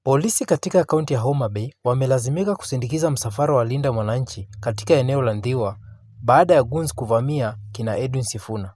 Polisi katika kaunti ya Homa Bay wamelazimika kusindikiza msafara wa Linda Mwananchi katika eneo la Ndhiwa baada ya goons kuvamia kina Edwin Sifuna.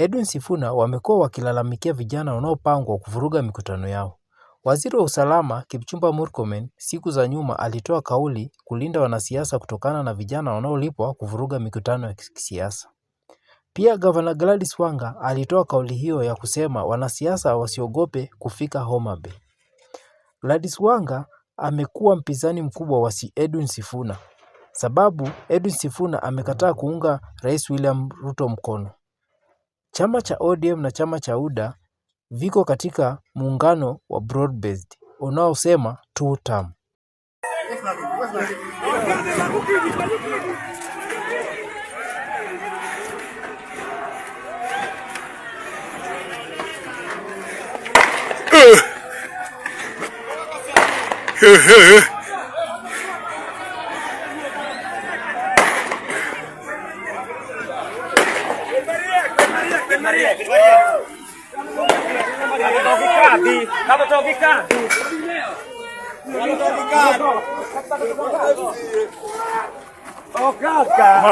Edwin Sifuna wamekuwa wakilalamikia vijana wanaopangwa kuvuruga mikutano yao. Waziri wa usalama Kipchumba Murkomen siku za nyuma alitoa kauli kulinda wanasiasa kutokana na vijana wanaolipwa kuvuruga mikutano ya kisiasa. Pia Gavana Gladys Wanga alitoa kauli hiyo ya kusema wanasiasa wasiogope kufika Homa Bay. Gladys Wanga amekuwa mpinzani mkubwa wa Edwin Sifuna, sababu Edwin Sifuna amekataa kuunga Rais William Ruto mkono. Chama cha ODM na chama cha UDA viko katika muungano wa broad-based unaosema two term.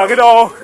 Kidogo.